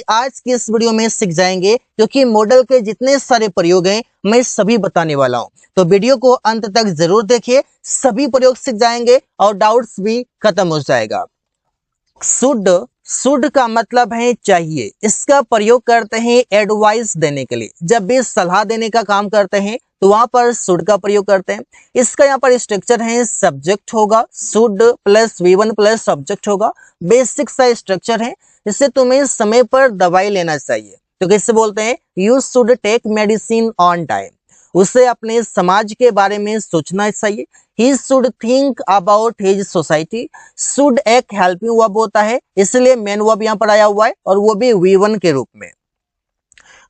आज की इस वीडियो में सीख जाएंगे, क्योंकि मॉडल के जितने सारे प्रयोग हैं मैं सभी बताने वाला हूं। तो वीडियो को अंत तक जरूर देखिए, सभी प्रयोग सीख जाएंगे और डाउट्स भी खत्म हो जाएगा। शुड का मतलब है चाहिए। इसका प्रयोग करते हैं एडवाइस देने के लिए। जब भी सलाह देने का काम करते हैं तो वहां पर शुड का प्रयोग करते हैं। इसका यहाँ पर स्ट्रक्चर है, सब्जेक्ट होगा, should plus V1 plus subject होगा। बेसिक सा स्ट्रक्चर है। इससे तुम्हें समय पर दवाई लेना चाहिए। तो किससे बोलते हैं? You should take medicine on time. उसे अपने समाज के बारे में सोचना चाहिए। He should think about his society। should एक हेल्पिंग वर्ब होता है, इसलिए मेन वर्ब यहाँ पर आया हुआ है और वो भी V1 के रूप में।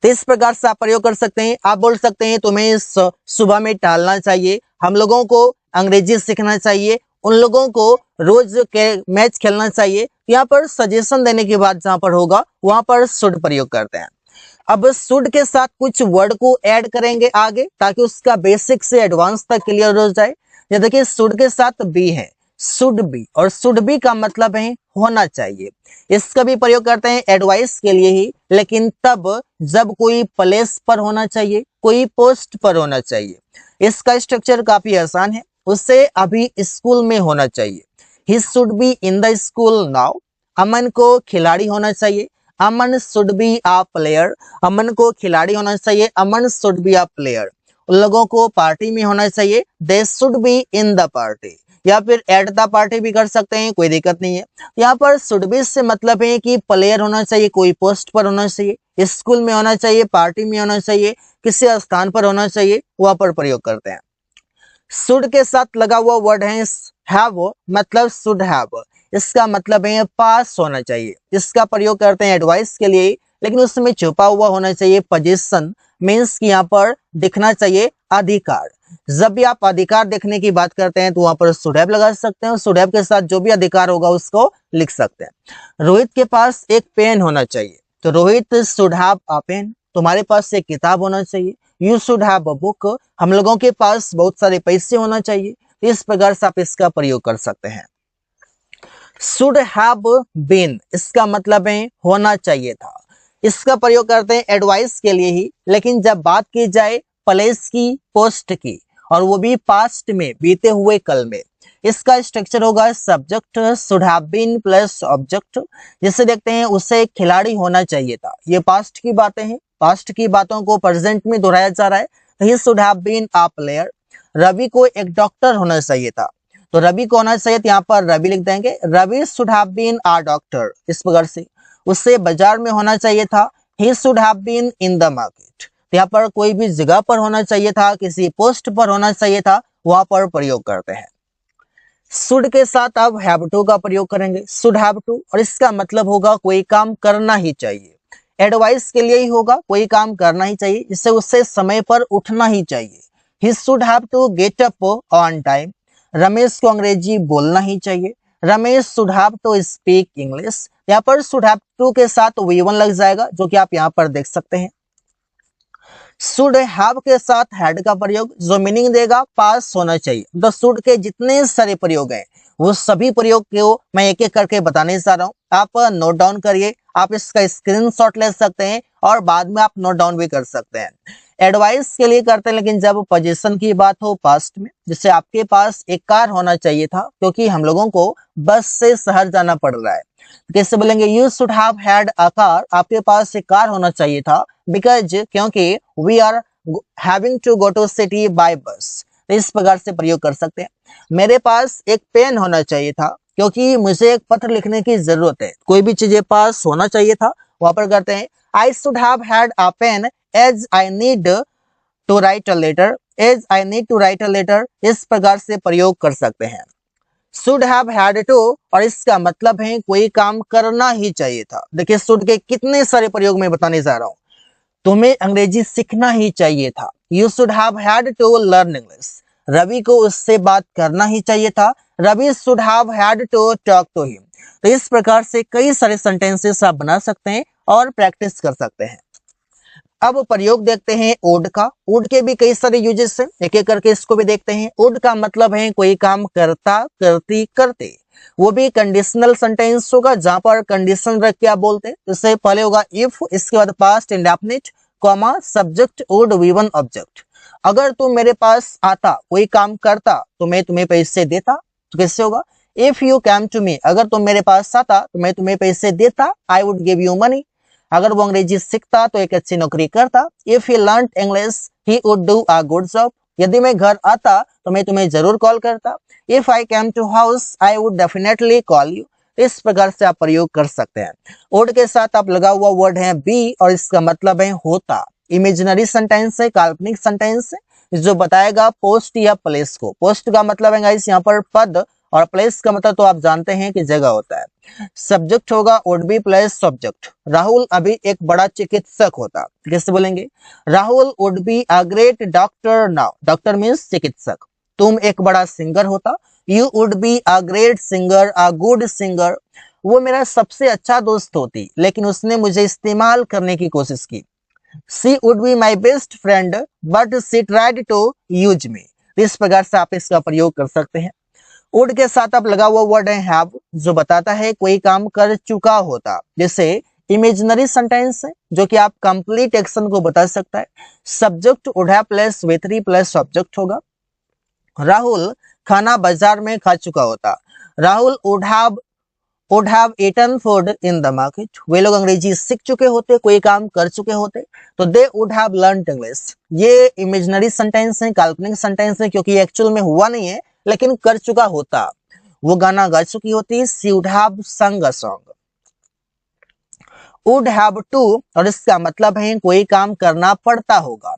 तो इस प्रकार से आप प्रयोग कर सकते हैं। आप बोल सकते हैं तुम्हें सुबह में टहलना चाहिए, हम लोगों को अंग्रेजी सीखना चाहिए, उन लोगों को रोज के मैच खेलना चाहिए। यहाँ पर सजेशन देने की बात जहां पर होगा वहां पर शुड प्रयोग करते हैं। अब शुड के साथ कुछ वर्ड को ऐड करेंगे आगे, ताकि उसका बेसिक से एडवांस तक क्लियर हो जाए। ये देखिए, शुड के साथ बी है, शुड बी, और शुड बी का मतलब है होना चाहिए। इसका भी प्रयोग करते हैं एडवाइस के लिए ही, लेकिन तब जब कोई प्लेस पर होना चाहिए, कोई पोस्ट पर होना चाहिए। इसका स्ट्रक्चर काफी आसान है। उससे अभी स्कूल में होना चाहिए। He should be in the school now. Aman को खिलाड़ी होना चाहिए। Aman should be a player. Aman को खिलाड़ी होना चाहिए। Aman should be a player. उन लोगों को पार्टी में होना चाहिए। They should be in the party. या फिर एट द पार्टी भी कर सकते हैं, कोई दिक्कत नहीं है। यहाँ पर शुड बी से मतलब है कि प्लेयर होना चाहिए, कोई पोस्ट पर होना चाहिए, स्कूल में होना चाहिए, पार्टी में होना चाहिए, किसी स्थान पर होना चाहिए, वहां पर प्रयोग करते हैं। शुड के साथ लगा हुआ वर्ड है हैव, मतलब शुड हैव। इसका मतलब है पास होना चाहिए। इसका प्रयोग करते हैं एडवाइस के लिए, लेकिन उसमें छुपा हुआ होना चाहिए पोजीशन। मीन्स कि यहाँ पर दिखना चाहिए अधिकार। जब भी आप अधिकार देखने की बात करते हैं तो वहां पर शुड हैव लगा सकते हैं। शुड हैव के साथ जो भी अधिकार होगा उसको लिख सकते हैं। रोहित के पास एक पेन होना चाहिए, तो Rohit should have a pen. तुम्हारे पास एक किताब होना चाहिए, you should have a book. हम लोगों के पास बहुत सारे पैसे होना चाहिए। इस प्रकार से आप इसका प्रयोग कर सकते हैं। शुड हैव बीन, इसका मतलब है होना चाहिए था। इसका प्रयोग करते हैं एडवाइस के लिए ही, लेकिन जब बात की जाए प्लेस की, पोस्ट की, और वो भी पास्ट में, बीते हुए कल में, इसका स्ट्रक्चर होगा subject should have been plus object. जिसे देखते हैं उसे खिलाड़ी होना चाहिए था। ये पास्ट की बातें हैं, पास्ट की बातों को प्रेजेंट में दोहराया जा रहा है। He should have been a player. Ravi को एक डॉक्टर होना चाहिए था, तो रवि को होना चाहिए, तो यहाँ पर रवि लिख देंगे। Ravi should have been a doctor. इस प्रकार से उससे बाजार में होना चाहिए था। He should have been in the market. यहाँ पर कोई भी जगह पर होना चाहिए था, किसी पोस्ट पर होना चाहिए था, वहां पर प्रयोग करते हैं। शुड के साथ अब हैव टू का प्रयोग करेंगे। शुड हैव टू, और इसका मतलब होगा कोई काम करना ही चाहिए। एडवाइस के लिए ही होगा, कोई काम करना ही चाहिए, जिससे उससे समय पर उठना ही चाहिए। He should have to get up on time. Ramesh को अंग्रेजी बोलना ही चाहिए। Ramesh should have to speak English. यहाँ पर शुड हैव टू के साथ V1 लग जाएगा, जो कि आप यहाँ पर देख सकते हैं। शुड हैव के साथ हैड का प्रयोग, जो मीनिंग देगा पास होना चाहिए। तो शुड के जितने सारे प्रयोग हैं वो सभी प्रयोग को मैं एक एक करके बताने जा रहा हूँ। आप नोट डाउन करिए। आप इसका स्क्रीनशॉट ले सकते हैं और बाद में आप नोट डाउन भी कर सकते हैं। एडवाइस के लिए करते हैं, लेकिन जब पोजीशन की बात हो पास्ट में, जैसे आपके पास एक कार होना चाहिए था, क्योंकि हम लोगों को बस से शहर जाना पड़ रहा है। कैसे बोलेंगे? You should have had a car. आपके पास एक कार होना चाहिए था, बिकॉज क्योंकि we are having to go to city by bus. तो इस प्रकार से प्रयोग कर सकते हैं। मेरे पास एक पेन होना चाहिए था, क्योंकि मुझे एक पत्र लिखने की जरूरत है। कोई भी चीजें पास होना चाहिए था, वहां पर करते हैं I should have had a pen as I need to write a letter. As I need to write a letter, इस प्रकार से प्रयोग कर सकते हैं। शुड हैव हैड टू, और इसका मतलब है कोई काम करना ही चाहिए था। देखिए, शुड के कितने सारे प्रयोग मैं बताने जा रहा हूं। तुम्हें अंग्रेजी सीखना ही चाहिए था। You should have had to learn English. Ravi को उससे बात करना ही चाहिए था। Ravi should have had to talk to him. तो इस प्रकार से कई सारे सेंटेंसेस आप बना सकते हैं और प्रैक्टिस कर सकते हैं। अब प्रयोग देखते हैं वुड का। वुड के भी कई सारे यूजेस हैं, एक एक करके इसको भी देखते हैं। वुड का मतलब है कोई काम करता, करती, करते। वो भी कंडीशनल सेंटेंस होगा जहां पर कंडीशन रख के आप बोलते हैं। जैसे पहले होगा इफ, इसके बाद past indefinite, comma, subject, would, V1 object. अगर तुम मेरे पास आता, कोई काम करता, तो मैं तुम्हें पैसे देता। तो कैसे होगा? If you came to me, अगर तुम मेरे पास आता तो मैं तुम्हें पैसे देता। I would give you money. अगर वो अंग्रेजी सीखता तो एक अच्छी नौकरी करता। If he learn English he would do a good job. यदि मैं घर आता तो मैं तुम्हें जरूर कॉल करता। If I came to house I would definitely call you. इस प्रकार से आप प्रयोग कर सकते हैं। वुड के साथ आप लगा हुआ वर्ड है बी और इसका मतलब है होता। इमेजिनरी सेंटेंस है, काल्पनिक सेंटेंस है जो बताएगा पोस्ट या प्लेस को। पोस्ट का मतलब है गाइस यहाँ पर पद और प्लेस का मतलब तो आप जानते हैं कि जगह होता है। सब्जेक्ट होगा would be plus subject. Rahul अभी एक बड़ा चिकित्सक होता। कैसे बोलेंगे? Rahul would be a great doctor now. Doctor means चिकित्सक। तुम एक बड़ा सिंगर होता। You would be a great singer, a good singer. वो मेरा सबसे अच्छा दोस्त होती लेकिन उसने मुझे इस्तेमाल करने की कोशिश की। She would be my best friend, but she tried to use me। इस प्रकार से आप इसका प्रयोग कर सकते हैं। वुड के साथ आप लगा हुआ वर्ड है हैव जो बताता है कोई काम कर चुका होता। जैसे इमेजिनरी सेंटेंस है जो कि आप कंप्लीट एक्शन को बता सकता है। सब्जेक्ट वुड हैव प्लस वी3 प्लस ऑब्जेक्ट होगा। राहुल खाना बाजार में खा चुका होता। Rahul would have eaten food in the market. वे लोग अंग्रेजी सीख चुके होते, कोई काम कर चुके होते, तो they would have learned English. ये इमेजिनरी सेंटेंस है, काल्पनिक सेंटेंस है क्योंकि एक्चुअल में हुआ नहीं है लेकिन कर चुका होता। वो गाना गा चुकी होती। She would have sung a song. Would have to और इसका मतलब है कोई काम करना पड़ता होगा।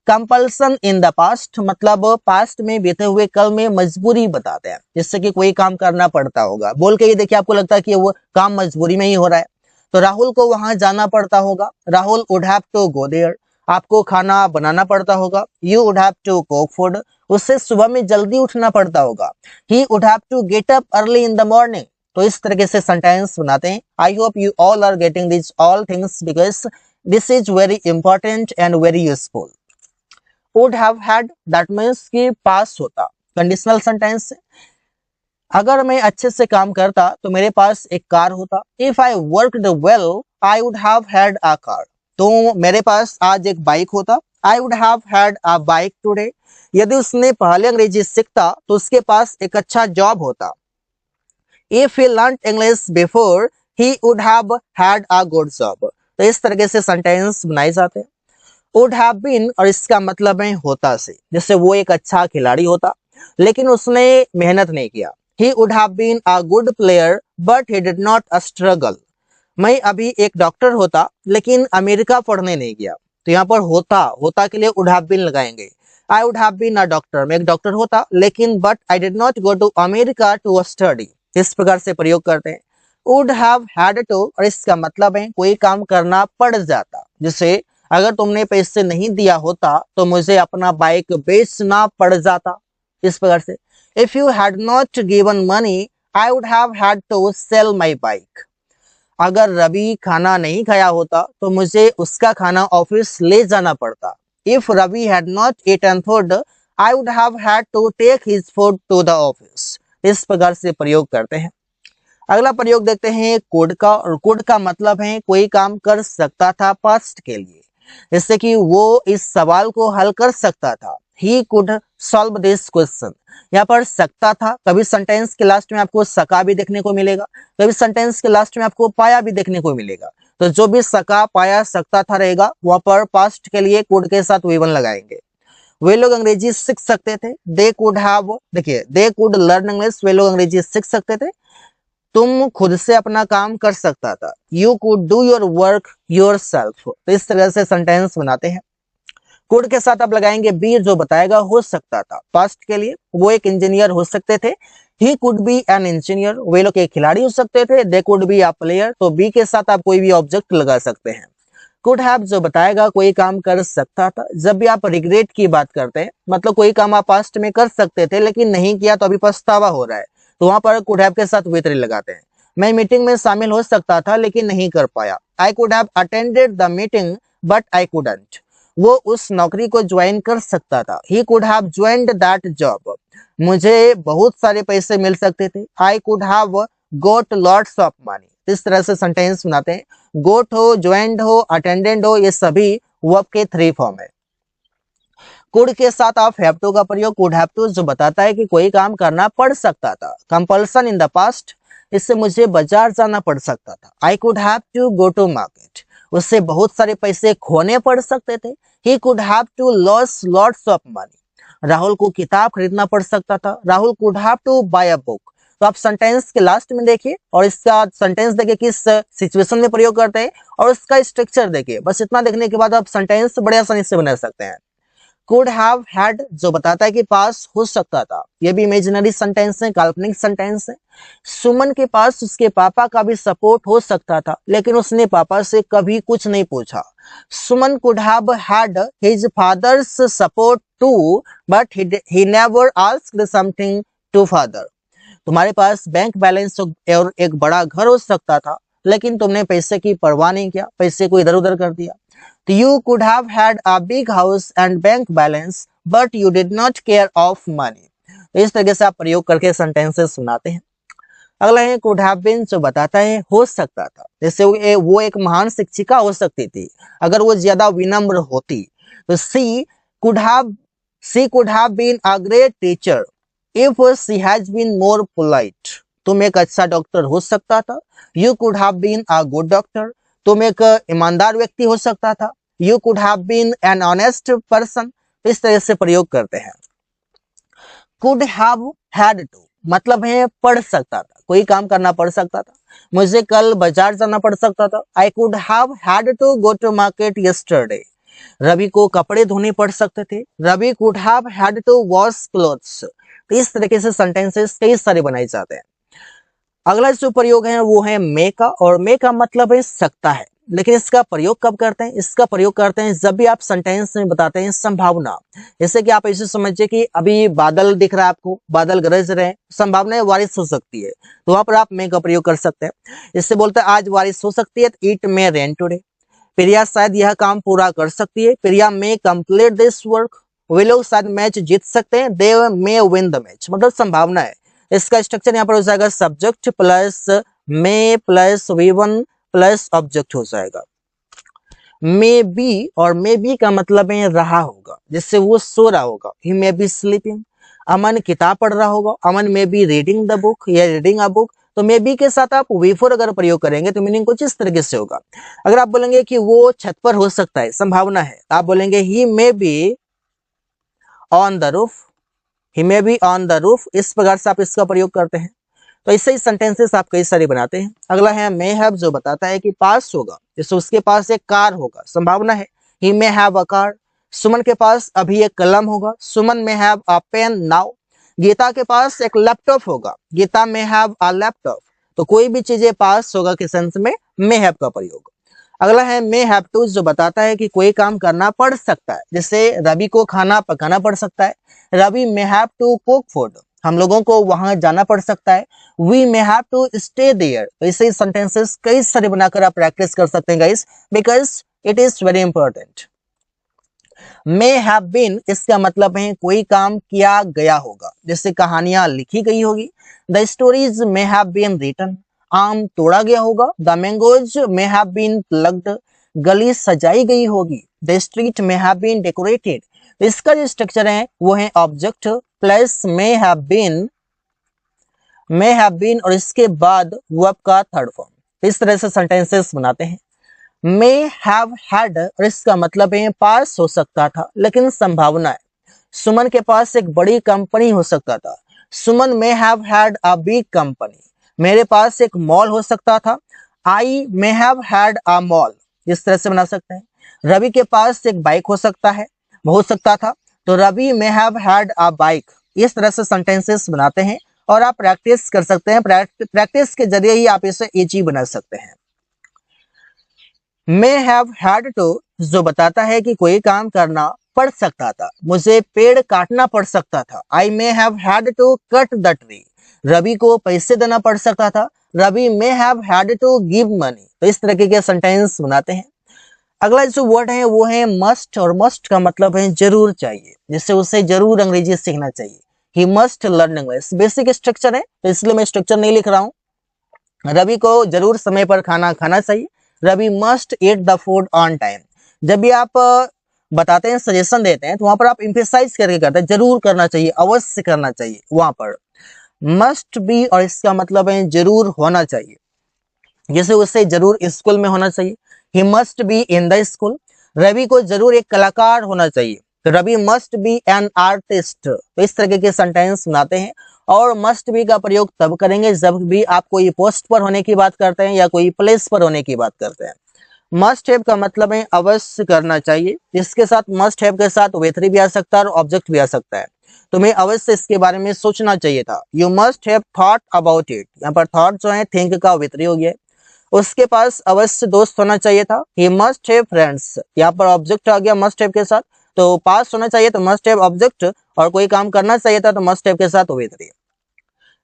कंपल्सन इन द पास्ट मतलब पास्ट में बीते हुए कल में मजबूरी बताते हैं, जिससे कि कोई काम करना पड़ता होगा। बोल के ये देखिए आपको लगता है कि वो काम मजबूरी में ही हो रहा है, तो राहुल को वहां जाना पड़ता होगा। Rahul would have to go there. आपको खाना बनाना पड़ता होगा। You would have to cook food. उससे सुबह में जल्दी उठना पड़ता होगा। He would have to get up early in the morning. तो इस तरीके से सेंटेंस बनाते हैं। I hope you all are getting this all things because this is very important and very useful. Would have had that means कि pass होता, conditional sentence है। अगर मैं अच्छे से काम करता तो मेरे पास एक कार होता। If I worked well I would have had a car. तो मेरे पास आज एक बाइक होता। आई would have had a bike today. यदि उसने पहले अंग्रेजी सीखता तो उसके पास एक अच्छा जॉब होता। If he learned English before, he would have had a good job। तो इस तरीके से सेंटेंस बनाए जाते हैं। would have been और इसका मतलब है होता से। जैसे वो एक अच्छा खिलाड़ी होता लेकिन उसने मेहनत नहीं किया। He would have been a good player but he did not struggle। मैं अभी एक डॉक्टर होता लेकिन अमेरिका पढ़ने नहीं गया। तो यहाँ पर होता, होता के लिए would have been लगाएंगे। I would have been a doctor। मैं एक डॉक्टर होता लेकिन but I did not go to America to study। इस प्रकार से प्रयोग करते हैं। would have had to और इसका मतलब है कोई काम करना पड़ जाता। जैसे अगर तुमने पैसे नहीं दिया होता तो मुझे अपना बाइक बेचना पड़ जाता। इस प्रकार से if you had not given money I would have had to sell my bike. अगर रवि खाना नहीं खाया होता तो मुझे उसका खाना ऑफिस ले जाना पड़ता। If Ravi had not eaten food I would have had to take his food to the office. इस प्रकार से प्रयोग करते हैं। अगला प्रयोग देखते हैं कुड का। और कुड का मतलब है कोई काम कर सकता था पास्ट के लिए, जैसे कि वो इस सवाल को हल कर सकता था। He could solve this question. यहाँ पर सकता था, कभी सेंटेंस के लास्ट में आपको सका भी देखने को मिलेगा, कभी सेंटेंस के लास्ट में आपको पाया भी देखने को मिलेगा। तो जो भी सका, पाया, सकता था रहेगा वहां पर पास्ट के लिए कुड के साथ वी1 लगाएंगे। वे लोग अंग्रेजी सीख सकते थे। दे कुड हैव, देखिए दे कुड लर्न इंग्लिश। वे लोग अंग्रेजी सीख सकते थे। तुम खुद से अपना काम कर सकता था। You could do your work yourself. तो इस तरह से सेंटेंस बनाते हैं। कुड के साथ आप लगाएंगे बी जो बताएगा हो सकता था। पास्ट के लिए वो एक इंजीनियर हो सकते थे। He could be an engineer. वे लोग एक खिलाड़ी हो सकते थे। They could be a player. तो बी के साथ आप कोई भी ऑब्जेक्ट लगा सकते हैं। कुड हैव जो बताएगा कोई काम कर सकता था। जब भी आप रिग्रेट की बात करते हैं मतलब कोई काम आप पास्ट में कर सकते थे लेकिन नहीं किया तो अभी पछतावा हो रहा है, तो वहां पर कुड हैव के साथ वी3 लगाते हैं। मैं मीटिंग में शामिल हो सकता था लेकिन नहीं कर पाया। आई could have attended the meeting but I couldn't. वो उस नौकरी को ज्वाइन कर सकता था। ही could have joined that job. मुझे बहुत सारे पैसे मिल सकते थे। आई could have got lots of money. इस तरह से सेंटेंस बनाते हैं। गोट हो, ज्वाइंड हो, अटेंडेंट हो, ये सभी वर्ब के 3 फॉर्म है। कुड के साथ आप हैव टू का प्रयोग, कुड हैव टू, जो बताता है कि कोई काम करना पड़ सकता था। कंपल्सन इन द पास्ट, इससे मुझे बाजार जाना पड़ सकता था। I could have to go to market, उससे बहुत सारे पैसे खोने पड़ सकते थे। He could have to loss lots of money, Rahul को किताब खरीदना पड़ सकता था। Rahul could have to buy a book. तो आप सेंटेंस के लास्ट में देखिए और इसका सेंटेंस देखिए किस सिचुएशन में प्रयोग करते हैं और इसका स्ट्रक्चर देखिए। बस इतना देखने के बाद आप सेंटेंस बड़े आसानी से बना सकते हैं। कुड हैव हैड जो बताता है कि पास हो सकता था, ये भी इमेजिनरी सेंटेंस है, काल्पनिक सेंटेंस है। सुमन के पास उसके पापा का भी सपोर्ट हो सकता था, लेकिन उसने पापा से कभी कुछ नहीं पूछा। Suman could have had his father's support too, but he never asked something to father. तुम्हारे पास बैंक बैलेंस और एक बड़ा घर हो सकता था, लेकिन तुमने पैसे की परवाह नहीं किया, पैसे को इधर उधर कर दिया। You could have had a big house and bank balance, but you did not care of money. इस तरीके से आप प्रयोग करके सेंटेंसेस सुनाते हैं। अगला है could have been, जो बताता है हो सकता था। जैसे वो एक महान शिक्षिका हो सकती थी अगर वो ज्यादा विनम्र होती। तो she could have been a great teacher if she has been more polite. तुम एक अच्छा डॉक्टर हो सकता था। You could have been a good doctor, तुम एक ईमानदार व्यक्ति हो सकता था। You could have been an honest person, इस तरह से प्रयोग करते हैं। Could have had to मतलब है पढ़ सकता था, कोई काम करना पड़ सकता था। मुझे कल बाजार जाना पड़ सकता था। I could have had to go to market yesterday. Ravi को कपड़े धोने पड़ सकते थे। Ravi could have had to wash clothes। तो इस तरीके से सेंटेंसेस कई सारे बनाए जाते हैं। अगला जो प्रयोग है वो है मे का, और मे का मतलब है सकता है। लेकिन इसका प्रयोग कब करते हैं? इसका प्रयोग करते हैं जब भी आप सेंटेंस में बताते हैं संभावना। जैसे कि आप ऐसे समझिए कि अभी बादल दिख रहा है आपको, बादल गरज रहे हैं, संभावना है बारिश हो सकती है, तो वहां पर आप मे का प्रयोग कर सकते हैं। इससे बोलते हैं आज बारिश हो सकती है, इट मे रेन टुडे। प्रिया शायद यह काम पूरा कर सकती है, प्रिया मे कंप्लीट दिस वर्क। वे लोग शायद मैच जीत सकते हैं, दे मे विन द मैच, मतलब संभावना है। इसका स्ट्रक्चर यहाँ पर हो जाएगा सब्जेक्ट प्लस मे प्लस V1 प्लस ऑब्जेक्ट हो जाएगा। मे बी, और मे बी का मतलब है रहा होगा, जिससे वो सो रहा होगा। ही मे बी स्लीपिंग। अमन किताब पढ़ रहा होगा, Aman may be reading the book या रीडिंग अ बुक। तो मे बी के साथ आप V4 अगर प्रयोग करेंगे तो मीनिंग कुछ इस तरीके से होगा। अगर आप बोलेंगे कि वो छत पर हो सकता है, संभावना है, आप बोलेंगे he may be on the roof, he may be on the roof. इस प्रकार से आप इसका प्रयोग करते हैं। तो इससे ही सेंटेंसेस आप कई सारे बनाते हैं। अगला है मे हैव, जो बताता है कि पास होगा, जैसे उसके पास एक कार होगा, संभावना है, ही मे हैव अ कार। सुमन के पास अभी एक कलम होगा, Suman may have a pen now. Geeta के पास एक लैपटॉप होगा, Geeta may have a laptop. तो कोई भी चीजें पास होगा के सेंस में मे हैव का प्रयोग। अगला है मे हैव टू, जो बताता है कि कोई काम करना पड़ सकता है। जैसे रवि को खाना पकाना पड़ सकता है, Ravi may have to cook food, हम लोगों को वहां जाना पड़ सकता है। We may have to stay there. तो ऐसे सेंटेंसेस कई सारे बनाकर आप प्रैक्टिस कर सकते हैं guys, because it is very important. May have been, इसका मतलब है कोई काम किया गया होगा, जैसे कहानियां लिखी गई होगी। The stories may have been written, आम तोड़ा गया होगा। The mangoes may have been plugged, गली सजाई गई होगी। The street may have been decorated. इसका जो स्ट्रक्चर है वो है object plus may have been और इसके बाद वर्ब का थर्ड फॉर्म। इस तरह से सेंटेंसेस बनाते हैं। मे हैव हैड, और इसका मतलब है पास हो सकता था, लेकिन संभावना है। सुमन के पास एक बड़ी कंपनी हो सकता था, Suman may have had a big company. मेरे पास एक मॉल हो सकता था, I may have had a mall. इस तरह से बना सकते हैं। रवि के पास एक बाइक हो सकता है, हो सकता था, तो Ravi may have had a bike. इस तरह से सेंटेंसेस बनाते हैं और आप प्रैक्टिस कर सकते हैं। प्रैक्टिस के जरिए ही आप इसे इजी बना सकते हैं। मे हैव हैड टू, जो बताता है कि कोई काम करना पड़ सकता था, मुझे पेड़ काटना पड़ सकता था। I may have had to cut the tree. Ravi को पैसे देना पड़ सकता था, Ravi may have had to give money. तो इस तरीके के सेंटेंस बनाते हैं। अगला जो वर्ड है वो है मस्ट, और मस्ट का मतलब है जरूर चाहिए, जिससे उसे जरूर अंग्रेजी सीखना चाहिए। He must learn English. Basic structure है तो इसलिए मैं स्ट्रक्चर नहीं लिख रहा हूँ। रवि को जरूर समय पर खाना खाना चाहिए। Ravi must eat the food on time. जब भी आप बताते हैं, सजेशन देते हैं, तो वहां पर आप इम्फेसाइज करके करते हैं, जरूर करना चाहिए, अवश्य करना चाहिए। वहां पर मस्ट बी, और इसका मतलब है जरूर होना चाहिए, जैसे उससे जरूर स्कूल में होना चाहिए। He must be in the school. Ravi को जरूर एक कलाकार होना चाहिए, तो Ravi must be an artist. तो इस तरह के सेंटेंस बनाते हैं। और मस्ट बी का प्रयोग तब करेंगे जब भी आप कोई पोस्ट पर होने की बात करते हैं या कोई प्लेस पर होने की बात करते हैं। मस्ट हैव का मतलब है अवश्य करना चाहिए। इसके साथ मस्ट हैव के साथ वेथरी भी आ सकता है और ऑब्जेक्ट भी आ सकता है। तुम्हें अवश्य इसके बारे में सोचना चाहिए था। You must have thought about it. यहाँ पर थॉट जो है थिंक का वेथरी हो गया। उसके पास अवश्य दोस्त होना चाहिए था। He must have friends. यहाँ पर ऑब्जेक्ट आ गया मस्ट हैव के साथ, तो पास होना चाहिए तो मस्ट हैव ऑब्जेक्ट, और कोई काम करना चाहिए था तो मस्ट हैव के साथ वेथरी।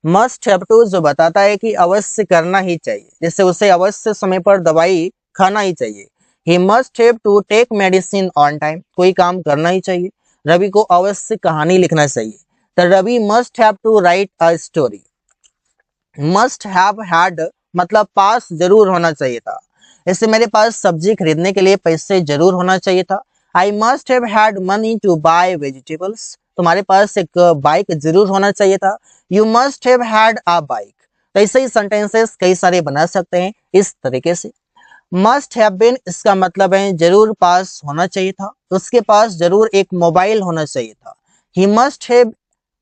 मस्ट हैव टू जो बताता है कि अवश्य करना ही चाहिए, जिससे उसे अवश्य समय पर दवाई खाना ही चाहिए। He must have to take medicine on time. कोई काम करना ही चाहिए। रवि को अवश्य कहानी लिखना चाहिए, तो Ravi must have to write a story. Must have had मतलब पास जरूर होना चाहिए था। इससे मेरे पास सब्जी खरीदने के लिए पैसे जरूर होना चाहिए था। I must have had money to buy vegetables. तुम्हारे पास एक बाइक जरूर होना चाहिए था। You must have had a bike. तो ऐसे ही सेंटेंसेस कई सारे बना सकते हैं इस तरीके से। मस्ट हैव बीन, इसका मतलब है जरूर पास होना चाहिए था। उसके पास जरूर एक मोबाइल होना चाहिए था। He must have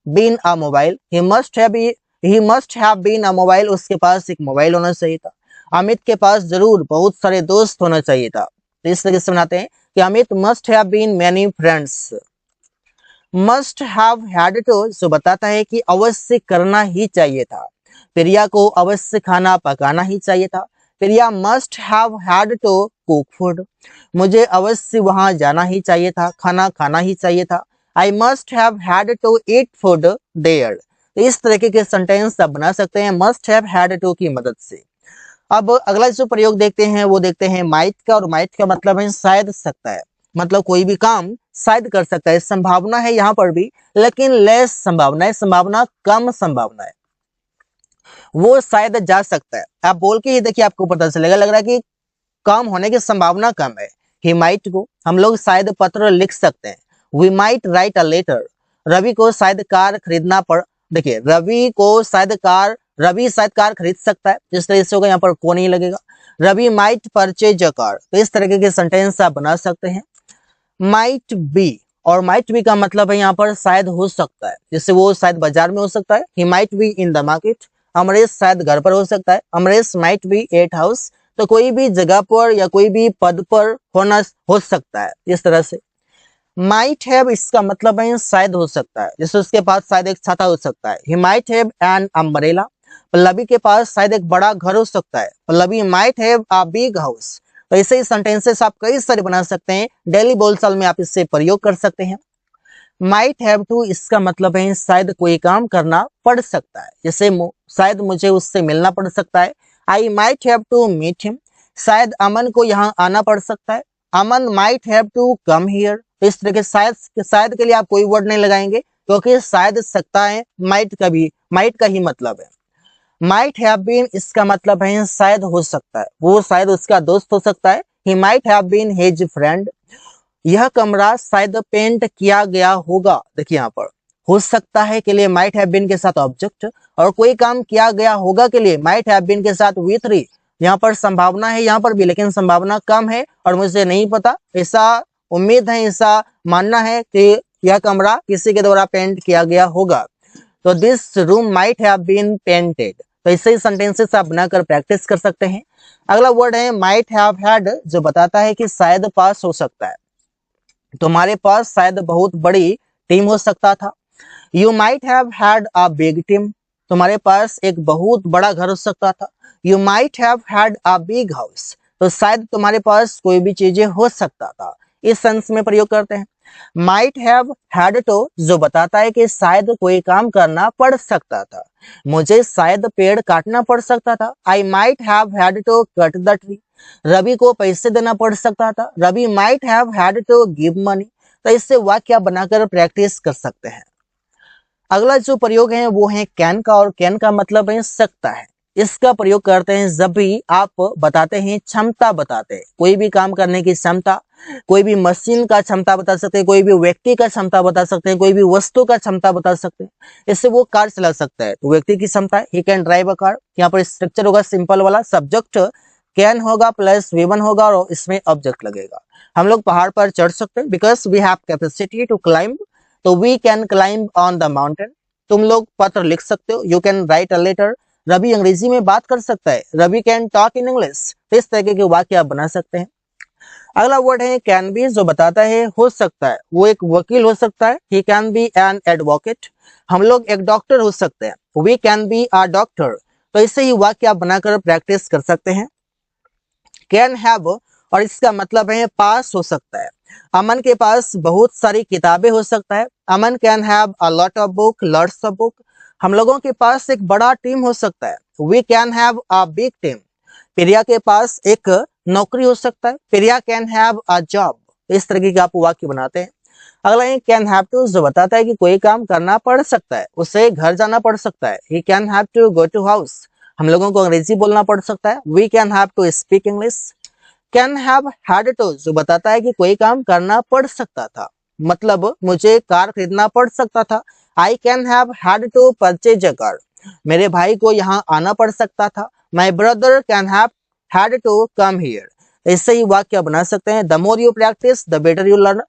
been a mobile. He must have been a mobile. उसके पास एक मोबाइल होना चाहिए था। अमित के पास जरूर बहुत सारे दोस्त होना चाहिए था। तो इस तरीके से बनाते हैं कि Amit must have been many friends. Must have had to जो बताता है कि अवश्य करना ही चाहिए था। प्रिया को अवश्य खाना पकाना ही चाहिए था। Priya must have had to cook food. मुझे अवश्य वहां जाना ही चाहिए था, खाना खाना ही चाहिए था। I must have had to eat food there. तो इस तरीके के सेंटेंस आप बना सकते हैं मस्ट हैव हैड टू की मदद से। अब अगला जो प्रयोग देखते हैं वो देखते हैं माइट का, और माइट का मतलब है शायद सकता है। मतलब कोई भी काम शायद कर सकता है। संभावना है यहाँ पर भी, लेकिन लेस संभावना है, संभावना कम संभावना है। वो शायद जा सकता है। आप बोल के ही देखिए, आपको पता चलेगा, लग रहा है कि काम होने की संभावना कम है। ही माइट को हम लोग शायद पत्र लिख सकते हैं। We might write a letter. Ravi को शायद कार खरीदना पड़, देखिए रवि शायद कार खरीद सकता है, जिस तरह से होगा यहाँ पर को नहीं लगेगा। Ravi might purchase a car. तो इस तरीके के सेंटेंस आप बना सकते हैं। माइट बी, और माइट बी का मतलब है यहाँ पर शायद हो सकता है, जिससे वो शायद बाजार में हो सकता है। He might be in the market. Amresh शायद घर पर हो सकता है। Amresh might be at house. तो कोई भी जगह पर या कोई भी पद पर होना हो सकता है, इस तरह से। माइट हैव, इसका मतलब है शायद हो सकता है, जैसे उसके पास शायद एक छाता हो सकता है। He might have an umbrella. Pallavi के पास शायद एक बड़ा घर हो सकता है। Pallavi might have a big house. तो ऐसे ही सेंटेंसेस आप कई सारे बना सकते हैं। डेली बोलचाल में आप इससे प्रयोग कर सकते हैं। माइट हैव टू, इसका मतलब है शायद कोई काम करना पड़ सकता है, जैसे शायद मुझे उससे मिलना पड़ सकता है। I might have to meet him. शायद अमन को यहाँ आना पड़ सकता है। Aman might have to come here. तो इस तरह के शायद के लिए आप कोई वर्ड नहीं लगाएंगे, क्योंकि शायद सकता है माइट का ही मतलब है। माइट हैव बीन, इसका मतलब है शायद हो सकता है, वो शायद उसका दोस्त हो सकता है। He might have been his friend. यह कमरा शायद पेंट किया गया होगा। देखिए यहाँ पर हो सकता है के लिए माइट हैव बीन के साथ ऑब्जेक्ट, और कोई काम किया गया होगा के लिए माइट हैव बीन के साथ वी थ्री। यहाँ पर संभावना है यहाँ पर भी, लेकिन संभावना कम है और मुझे नहीं पता। ऐसा उम्मीद है, ऐसा मानना है कि यह कमरा किसी के द्वारा पेंट किया गया होगा। तो this room might have been painted. तो ऐसे ही सेंटेंसेस आप बनाकर प्रैक्टिस कर सकते हैं। अगला वर्ड है माइट हैव हैड, जो बताता है कि शायद पास हो सकता है। तुम्हारे पास शायद बहुत बड़ी टीम हो सकता था। You might have had a big team. तुम्हारे पास एक बहुत बड़ा घर हो सकता था। You might have had a big house. तो शायद तुम्हारे पास कोई भी चीजें हो सकता था। इस सेंस में प्रयोग करते हैं। माइट हैव हैड टू जो बताता है कि शायद कोई काम करना पड़ सकता था। मुझे शायद पेड़ काटना पड़ सकता था। I might have had to cut the tree. Ravi को पैसे देना पड़ सकता था। Ravi might have had to give money. तो इससे वाक्य बनाकर प्रैक्टिस कर सकते हैं। अगला जो प्रयोग है वो है कैन का, और कैन का मतलब है सकता है। इसका प्रयोग करते हैं जब भी आप बताते हैं क्षमता बताते हैं, कोई भी काम करने की क्षमता, कोई भी मशीन का क्षमता बता सकते हैं, कोई भी व्यक्ति का क्षमता बता सकते हैं, कोई भी वस्तु का क्षमता बता सकते हैं। इससे वो कार चला सकता है तो व्यक्ति की क्षमता है, he can drive a car. यहाँ पर स्ट्रक्चर होगा सिंपल वाला, सब्जेक्ट कैन होगा प्लस V1 होगा और इसमें ऑब्जेक्ट लगेगा। हम लोग पहाड़ पर चढ़ सकते हैं because we have capacity to climb, तो we can climb on the mountain. तुम लोग पत्र लिख सकते हो, you can write a letter. Ravi Angrezi में बात कर सकता है, Ravi can talk in English. इस तरह के वाक्य आप बना सकते हैं। अगला वर्ड है कैन बी जो बताता है हो सकता है, वो एक वकील हो सकता है, he can be an advocate. हम लोग एक डॉक्टर हो सकते हैं, we can be a doctor. तो इससे ही वाक्य आप बनाकर प्रैक्टिस कर सकते हैं। कैन हैव, और इसका मतलब है पास हो सकता है। अमन के पास बहुत सारी किताबें हो सकता है, Aman can have a lot of book, lots of book. हम लोगों के पास एक बड़ा टीम हो सकता है, we can have a big team. Priya के पास एक नौकरी हो सकता है, Priya can have a job. इस तरीके के आप वाक्य बनाते हैं। अगला है कैन हैव टू जो बताता है कि कोई काम करना पड़ सकता है, उसे घर जाना पड़ सकता है, he can have to go to house. हम लोगों को अंग्रेजी बोलना पड़ सकता है, we can have to speak English. Can have had to जो बताता है कि कोई काम करना पड़ सकता था, मतलब मुझे कार खरीदना पड़ सकता था, I can have had to purchase a car. मेरे भाई को यहाँ आना पड़ सकता था, my brother can have had to come here. इससे ही वाक्य बना सकते हैं। The more you practice the better you learn.